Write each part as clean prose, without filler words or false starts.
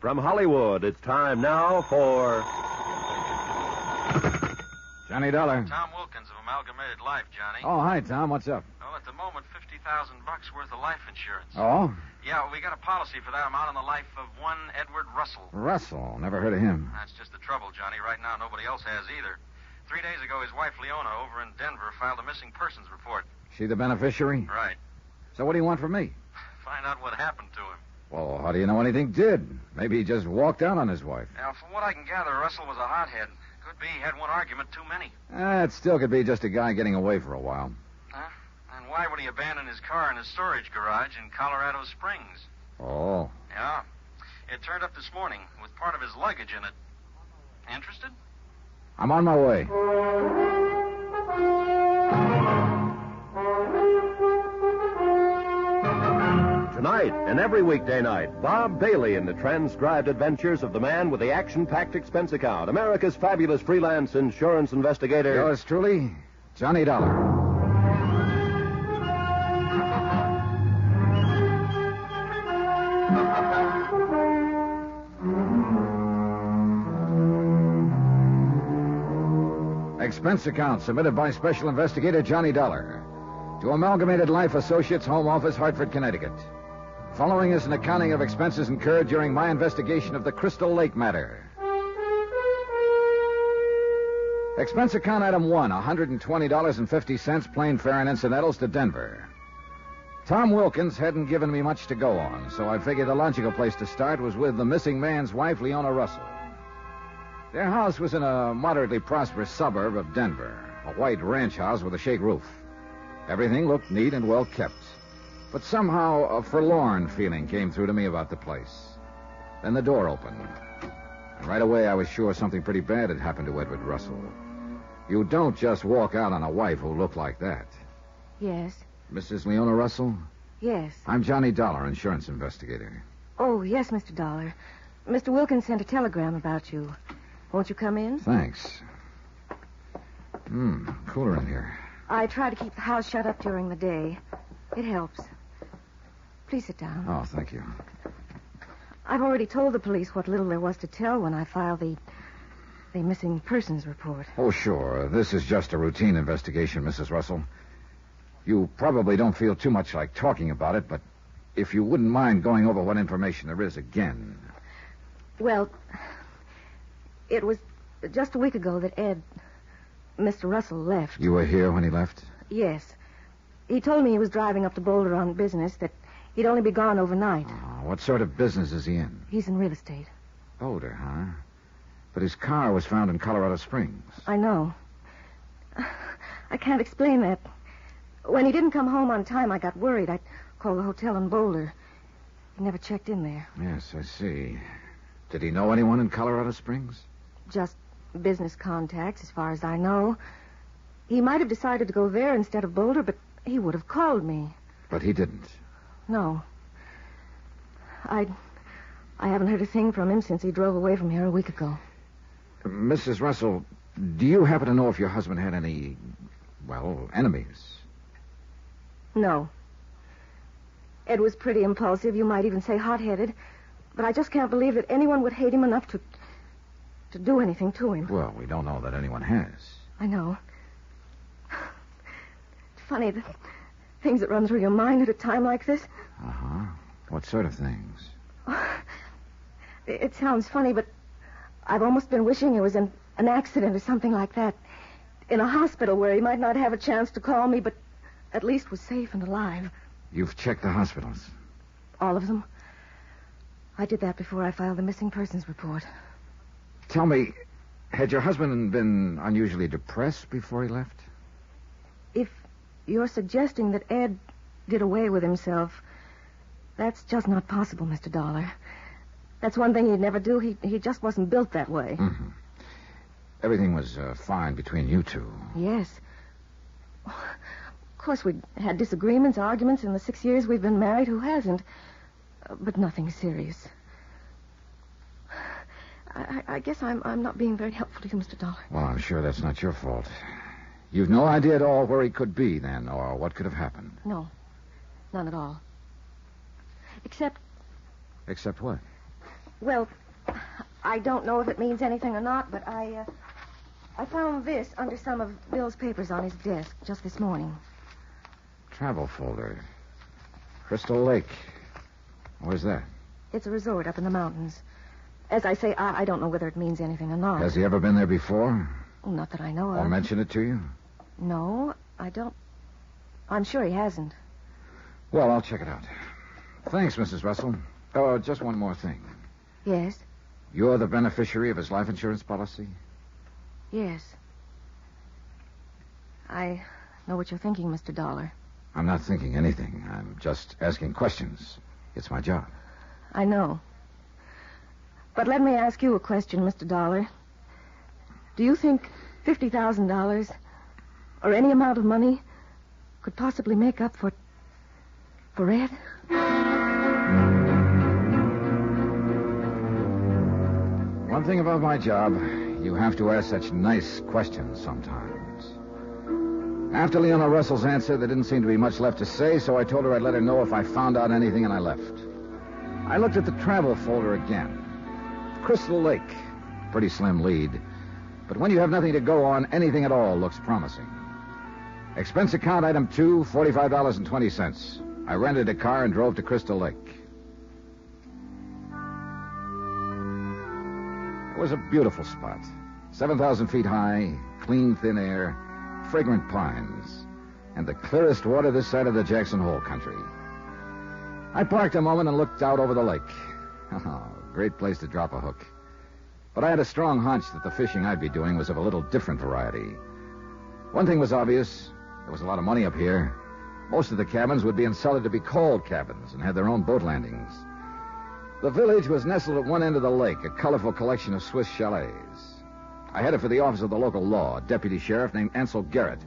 From Hollywood, it's time now for... Johnny Dollar. Tom Wilkins of Amalgamated Life, Johnny. Oh, hi, Tom. What's up? Well, at the moment, $50,000 worth of life insurance. Oh? Yeah, we got a policy for that amount on the life of one Edward Russell. Russell. Never heard of him. That's just the trouble, Johnny. Right now, nobody else has either. 3 days ago, his wife, Leona, over in Denver, filed a missing persons report. She the beneficiary? Right. So what do you want from me? Find out what happened to him. Well, how do you know anything did? Maybe he just walked out on his wife. Now, from what I can gather, Russell was a hothead. Could be he had one argument too many. It still could be just a guy getting away for a while. Huh? And why would he abandon his car in his storage garage in Colorado Springs? Oh. Yeah. It turned up this morning with part of his luggage in it. Interested? I'm on my way. Tonight and every weekday night, Bob Bailey in the transcribed adventures of the man with the action-packed expense account, America's fabulous freelance insurance investigator. Yours truly, Johnny Dollar. Expense account submitted by Special Investigator Johnny Dollar to Amalgamated Life Associates, Home Office, Hartford, Connecticut. Following is an accounting of expenses incurred during my investigation of the Crystal Lake matter. Expense account item 1, $120.50, plane fare and incidentals to Denver. Tom Wilkins hadn't given me much to go on, so I figured the logical place to start was with the missing man's wife, Leona Russell. Their house was in a moderately prosperous suburb of Denver, a white ranch house with a shake roof. Everything looked neat and well kept. But somehow a forlorn feeling came through to me about the place. Then the door opened. And right away I was sure something pretty bad had happened to Edward Russell. You don't just walk out on a wife who looked like that. Yes. Mrs. Leona Russell? Yes. I'm Johnny Dollar, insurance investigator. Oh, yes, Mr. Dollar. Mr. Wilkins sent a telegram about you. Won't you come in? Thanks. Cooler in here. I try to keep the house shut up during the day. It helps. Please sit down. Oh, thank you. I've already told the police what little there was to tell when I filed the missing persons report. Oh, sure. This is just a routine investigation, Mrs. Russell. You probably don't feel too much like talking about it, but if you wouldn't mind going over what information there is again. Well, it was just a week ago that Mr. Russell left. You were here when he left? Yes. He told me he was driving up to Boulder on business, that he'd only be gone overnight. Oh, what sort of business is he in? He's in real estate. Boulder, huh? But his car was found in Colorado Springs. I know. I can't explain that. When he didn't come home on time, I got worried. I called the hotel in Boulder. He never checked in there. Yes, I see. Did he know anyone in Colorado Springs? Just business contacts, as far as I know. He might have decided to go there instead of Boulder, but he would have called me. But he didn't. No. I haven't heard a thing from him since he drove away from here a week ago. Mrs. Russell, do you happen to know if your husband had any, enemies? No. Ed was pretty impulsive, you might even say hot-headed, but I just can't believe that anyone would hate him enough to do anything to him. Well, we don't know that anyone has. I know. It's funny, the things that run through your mind at a time like this. Uh-huh. What sort of things? It sounds funny, but I've almost been wishing it was an accident or something like that. In a hospital where he might not have a chance to call me, but at least was safe and alive. You've checked the hospitals? All of them. I did that before I filed the missing persons report. Tell me, had your husband been unusually depressed before he left? If you're suggesting that Ed did away with himself, that's just not possible, Mr. Dollar. That's one thing he'd never do. He just wasn't built that way. Mm-hmm. Everything was fine between you two. Yes. Of course, we had disagreements, arguments in the 6 years we've been married. Who hasn't? But nothing serious. I guess I'm not being very helpful to you, Mr. Dollar. Well, I'm sure that's not your fault. You've no idea at all where he could be, then, or what could have happened? No. None at all. Except... Except what? Well, I don't know if it means anything or not, but I found this under some of Bill's papers on his desk just this morning. Travel folder. Crystal Lake. Where's that? It's a resort up in the mountains. As I say, I don't know whether it means anything or not. Has he ever been there before? Well, not that I know of. Or mentioned it to you? No, I don't. I'm sure he hasn't. Well, I'll check it out. Thanks, Mrs. Russell. Oh, just one more thing. Yes? You're the beneficiary of his life insurance policy? Yes. I know what you're thinking, Mr. Dollar. I'm not thinking anything. I'm just asking questions. It's my job. I know. But let me ask you a question, Mr. Dollar. Do you think $50,000 or any amount of money could possibly make up for Ed? One thing about my job, you have to ask such nice questions sometimes. After Leona Russell's answer, there didn't seem to be much left to say, so I told her I'd let her know if I found out anything, and I left. I looked at the travel folder again. Crystal Lake. Pretty slim lead. But when you have nothing to go on, anything at all looks promising. Expense account item 2, $45.20. I rented a car and drove to Crystal Lake. It was a beautiful spot. 7,000 feet high, clean, thin air, fragrant pines, and the clearest water this side of the Jackson Hole country. I parked a moment and looked out over the lake. Oh, great place to drop a hook. But I had a strong hunch that the fishing I'd be doing was of a little different variety. One thing was obvious. There was a lot of money up here. Most of the cabins would be insulted to be called cabins and had their own boat landings. The village was nestled at one end of the lake, a colorful collection of Swiss chalets. I headed for the office of the local law, a deputy sheriff named Ansel Garrett.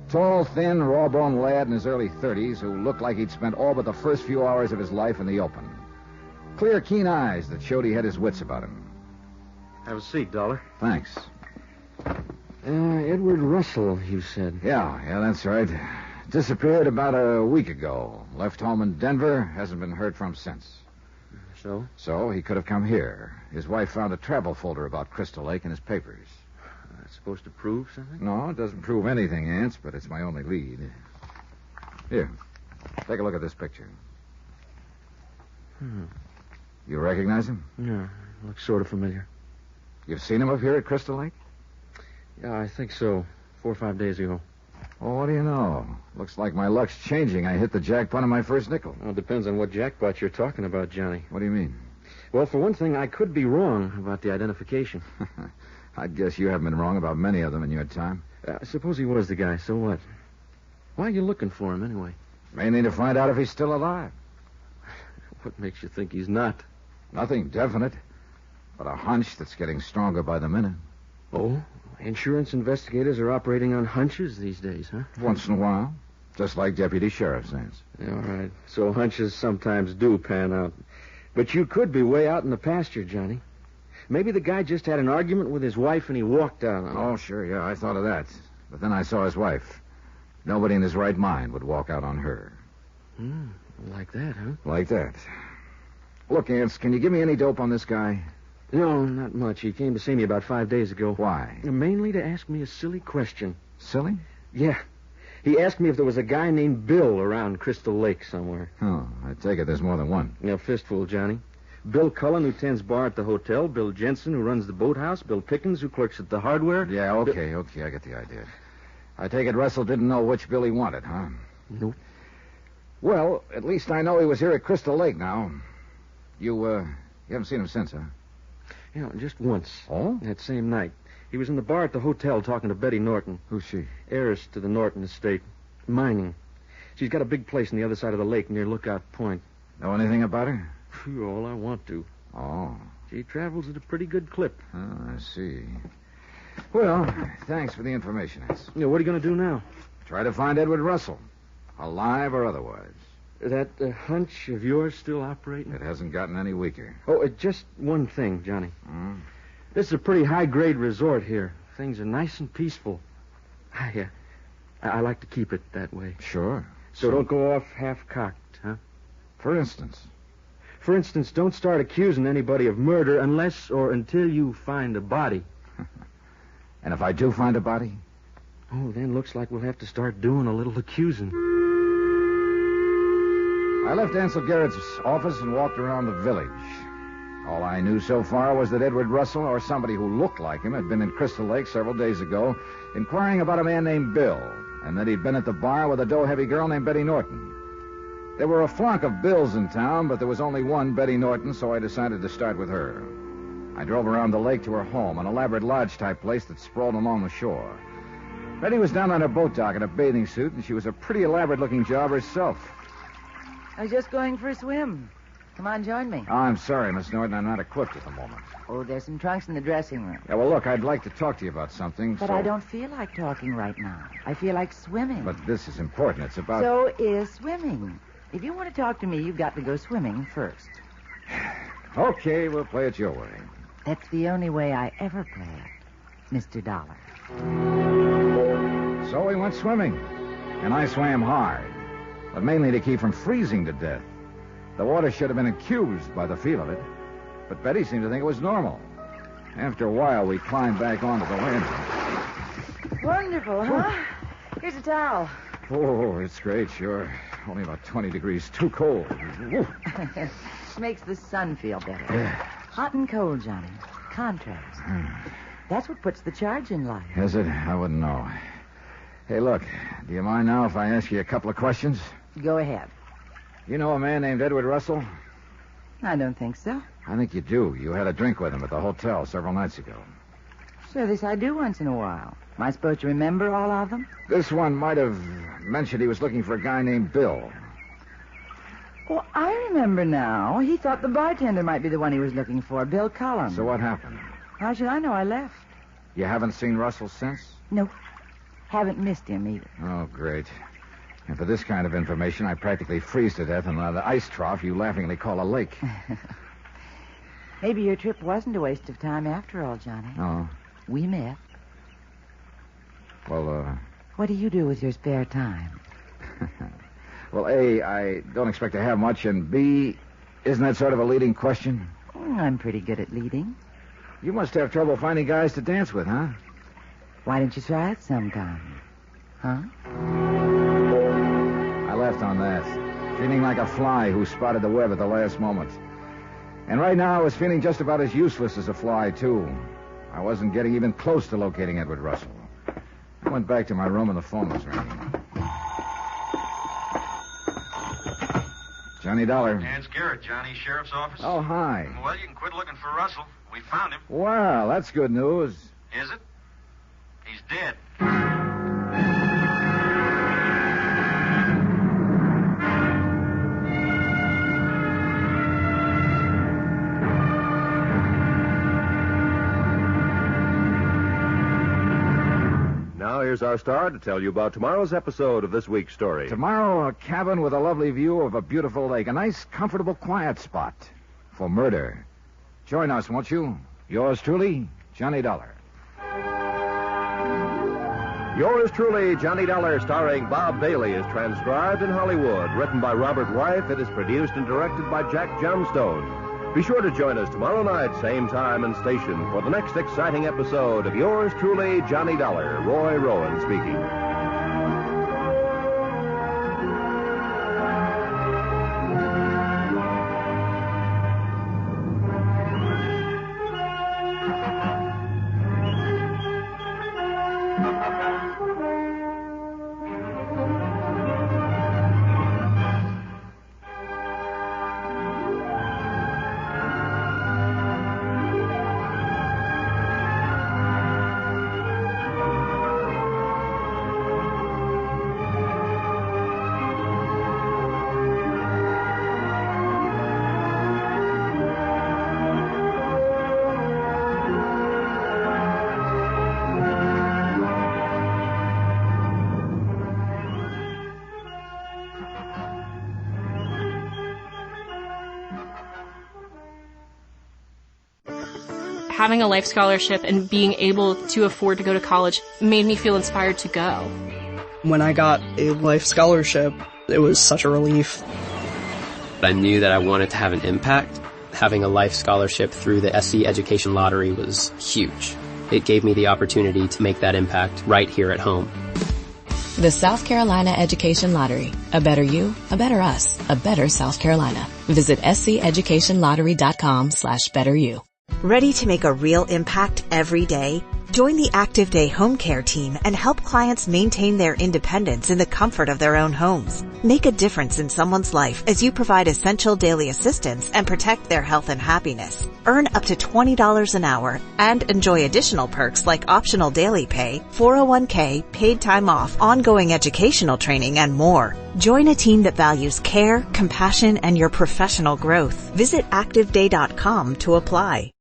Tall, thin, raw-boned lad in his early 30s who looked like he'd spent all but the first few hours of his life in the open. Clear, keen eyes that showed he had his wits about him. Have a seat, Dollar. Thanks. Edward Russell, you said. Yeah, that's right. Disappeared about a week ago. Left home in Denver, hasn't been heard from since. So? So he could have come here. His wife found a travel folder about Crystal Lake in his papers. That's supposed to prove something? No, it doesn't prove anything, Ants, but it's my only lead. Here, take a look at this picture. You recognize him? Yeah, looks sort of familiar. You've seen him up here at Crystal Lake? Yeah, I think so. 4 or 5 days ago. Well, what do you know? Looks like my luck's changing. I hit the jackpot on my first nickel. Well, it depends on what jackpot you're talking about, Johnny. What do you mean? Well, for one thing, I could be wrong about the identification. I'd guess you haven't been wrong about many of them in your time. Suppose he was the guy, so what? Why are you looking for him, anyway? Mainly to find out if he's still alive. What makes you think he's not? Nothing definite, but a hunch that's getting stronger by the minute. Oh? Insurance investigators are operating on hunches these days, huh? Once in a while. Just like Deputy Sheriff says. Yeah, all right. So hunches sometimes do pan out. But you could be way out in the pasture, Johnny. Maybe the guy just had an argument with his wife and he walked out on her. Oh, sure, yeah, I thought of that. But then I saw his wife. Nobody in his right mind would walk out on her. Like that, huh? Like that. Look, Ants, can you give me any dope on this guy? No, not much. He came to see me about 5 days ago. Why? Mainly to ask me a silly question. Silly? Yeah. He asked me if there was a guy named Bill around Crystal Lake somewhere. Oh, I take it there's more than one. Yeah, fistful, Johnny. Bill Cullen, who tends bar at the hotel. Bill Jensen, who runs the boathouse. Bill Pickens, who clerks at the hardware. Yeah, okay, I get the idea. I take it Russell didn't know which Bill he wanted, huh? Nope. Well, at least I know he was here at Crystal Lake now. You haven't seen him since, huh? Yeah, just once. Oh? That same night. He was in the bar at the hotel talking to Betty Norton. Who's she? Heiress to the Norton estate. Mining. She's got a big place on the other side of the lake near Lookout Point. Know anything about her? Phew, all I want to. Oh. She travels at a pretty good clip. Oh, I see. Well, thanks for the information, Ants. Yeah, what are you going to do now? Try to find Edward Russell. Alive or otherwise. That hunch of yours still operating? It hasn't gotten any weaker. Oh, just one thing, Johnny. This is a pretty high-grade resort here. Things are nice and peaceful. I like to keep it that way. Sure. So don't go off half-cocked, huh? For instance? For instance, don't start accusing anybody of murder unless or until you find a body. And if I do find a body? Oh, then looks like we'll have to start doing a little accusing. I left Ansel Garrett's office and walked around the village. All I knew so far was that Edward Russell, or somebody who looked like him, had been in Crystal Lake several days ago, inquiring about a man named Bill, and that he'd been at the bar with a dough-heavy girl named Betty Norton. There were a flock of Bills in town, but there was only one Betty Norton, so I decided to start with her. I drove around the lake to her home, an elaborate lodge-type place that sprawled along the shore. Betty was down on her boat dock in a bathing suit, and she was a pretty elaborate-looking job herself. I was just going for a swim. Come on, join me. Oh, I'm sorry, Miss Norton. I'm not equipped at the moment. Oh, there's some trunks in the dressing room. Yeah, well, look, I'd like to talk to you about something, But I don't feel like talking right now. I feel like swimming. But this is important. It's about... So is swimming. If you want to talk to me, you've got to go swimming first. Okay, we'll play it your way. That's the only way I ever play it, Mr. Dollar. So we went swimming, and I swam hard, but mainly to keep from freezing to death. The water should have been accused by the feel of it, but Betty seemed to think it was normal. After a while, we climbed back onto the landing. Wonderful, huh? Here's a towel. Oh, it's great, sure. Only about 20 degrees too cold. Makes the sun feel better. Hot and cold, Johnny. Contrast. That's what puts the charge in life. Is it? I wouldn't know. Hey, look, do you mind now if I ask you a couple of questions? Go ahead. You know a man named Edward Russell? I don't think so. I think you do. You had a drink with him at the hotel several nights ago. Sure, this I do once in a while. Am I supposed to remember all of them? This one might have mentioned he was looking for a guy named Bill. Well, I remember now. He thought the bartender might be the one he was looking for, Bill Cullen. So what happened? How should I know? I left. You haven't seen Russell since? Nope. Haven't missed him either. Oh, great. And for this kind of information, I practically freeze to death in the ice trough you laughingly call a lake. Maybe your trip wasn't a waste of time after all, Johnny. Oh. We met. Well, What do you do with your spare time? Well, A, I don't expect to have much, and B, isn't that sort of a leading question? I'm pretty good at leading. You must have trouble finding guys to dance with, huh? Why don't you try it sometime? Huh? I left on that, feeling like a fly who spotted the web at the last moment. And right now I was feeling just about as useless as a fly, too. I wasn't getting even close to locating Edward Russell. I went back to my room and the phone was ringing. Johnny Dollar. Hans Garrett, Johnny, Sheriff's Office. Oh, hi. Well, you can quit looking for Russell. We found him. Well, that's good news. Is it? He's dead. Now here's our star to tell you about tomorrow's episode of this week's story. Tomorrow, a cabin with a lovely view of a beautiful lake. A nice, comfortable, quiet spot for murder. Join us, won't you? Yours truly, Johnny Dollar. Yours truly, Johnny Dollar, starring Bob Bailey, is transcribed in Hollywood. Written by Robert Reif, it is produced and directed by Jack Johnstone. Be sure to join us tomorrow night, same time and station, for the next exciting episode of Yours truly, Johnny Dollar. Roy Rowan speaking. Having a life scholarship and being able to afford to go to college made me feel inspired to go. When I got a life scholarship, it was such a relief. I knew that I wanted to have an impact. Having a life scholarship through the SC Education Lottery was huge. It gave me the opportunity to make that impact right here at home. The South Carolina Education Lottery. A better you, a better us, a better South Carolina. Visit sceducationlottery.com/betteryou. Ready to make a real impact every day? Join the Active Day Home Care team and help clients maintain their independence in the comfort of their own homes. Make a difference in someone's life as you provide essential daily assistance and protect their health and happiness. Earn up to $20 an hour and enjoy additional perks like optional daily pay, 401k, paid time off, ongoing educational training, and more. Join a team that values care, compassion, and your professional growth. Visit ActiveDay.com to apply.